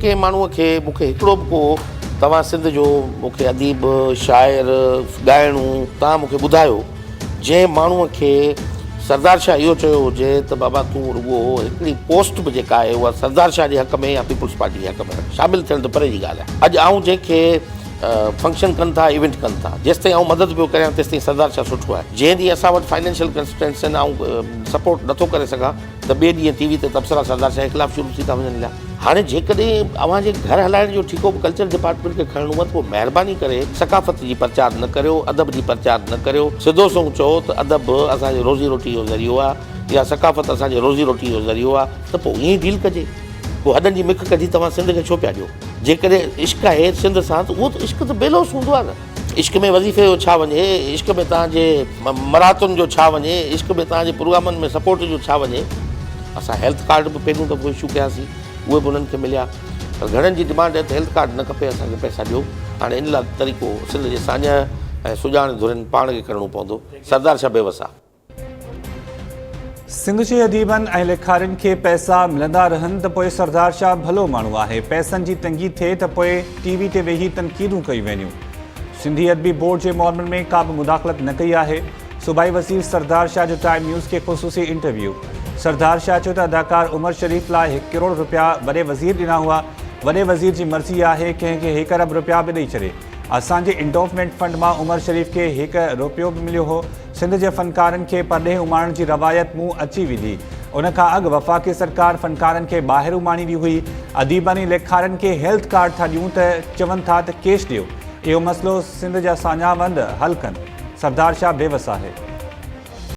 कंहिं माण्हूअ खे मूंखे हिकिड़ो बि को तव्हां सिंध जो मूंखे अदीब शाइर ॻाइणु तव्हां मूंखे ॿुधायो जंहिं माण्हूअ खे सरदार शाह इहो चयो हुजे त बाबा तूं रुॻो हिकिड़ी पोस्ट बि जेका आहे उहा सरदार शाह जे हक़ में या पीपुल्स पार्टी जे हक़ में शामिलु थियण त परे जी ॻाल्हि आहे। अॼु आऊं जंहिंखे फंक्शन कनि था इवेंट कनि था जेसिताईं आऊं मदद पियो करियां तेसिताईं सरदार शाह सुठो आहे। जंहिं ॾींहुं असां वटि फाइनेंशियल कंस्टेंट्स आहिनि ऐं सपोर्ट नथो करे सघां त ॿिए ॾींहुं टीवी ते तबसरा सरदार शाह जे ख़िलाफ़ु शुरू थी था वञनि लिया। हाणे जेकॾहिं अव्हांजे घर हलाइण जो ठीको बि कल्चर डिपार्टमेंट खे खणणो आहे त पोइ महिरबानी करे सकाफ़त जी प्रचार न करियो, अदब जी प्रचार न करियो। सिधो सो चओ त अदब असांजे रोज़ी रोटी जो ज़रियो आहे या सकाफ़त असांजे रोज़ी रोटी जो ज़रियो आहे त पोइ ईअं ई डील कजे। पोइ हॾनि जी मिख कढी तव्हां सिंध खे छो पिया ॾियो? जेकॾहिं इश्क आहे सिंध सां त उहो त इश्क त बेलोस हूंदो आहे न। इश्क में वज़ीफ़े जो छा वञे, इश्क में तव्हांजे मरातुनि जो छा वञे, इश्क में तव्हांजे प्रोग्रामनि में सपोर्ट जो छा वञे। असां हेल्थ कार्ड बि पहिरियों दफ़ो इशू कयासीं, उहे बि उन्हनि खे मिलिया। पर घणनि जी डिमांड आहे त हेल्थ कार्ड न खपे, असांखे पैसा ॾियो। हाणे इन लाइ तरीक़ो सिंध जे साञ ऐं सुञाण धुरनि पाण खे करिणो पवंदो। सरदार शाह बेवसा। सिंध जे अदीबनि ऐं लिखारियुनि खे पैसा मिलंदा रहनि त पोइ सरदार शाह भलो माण्हू आहे। पैसनि जी तंगी थिए त पोइ टीवी ते वेही तनक़ीदूं कयूं वेंदियूं। सिंधी अदबी बोर्ड जे मामलनि में का बि मुदाख़लत न कई आहे। सूबाई वज़ीर सरदार शाह जो टाइम न्यूज़ खे ख़ुसूसी इंटरव्यू। सरदार शाह चयो त अदाकार उमर शरीफ़ लाइ 1 करोड़ रुपया वॾे वज़ीर ॾिना हुआ। वॾे वज़ीर जी मर्ज़ी आहे कंहिंखे 1 अरब रुपया बि ॾेई छॾे। असांजे इंडोवमेंट फंड मां उमर शरीफ़ खे 1 रुपयो बि मिलियो हो। सिंध जे फ़नकारनि खे परॾेह उमाइण जी रवायत मूं अची विधी। उन खां अॻु वफ़ाक़ी सरकार फ़नकारनि खे ॿाहिरि उमाणी वी हुई। अदीबनि ऐं लेखारनि खे हेल्थ कार्ड था ॾियूं त चवनि था त कैश ॾियो। इहो मसइलो सिंध जा साञावंद हल कनि। सरदार शाह बेवस आहे।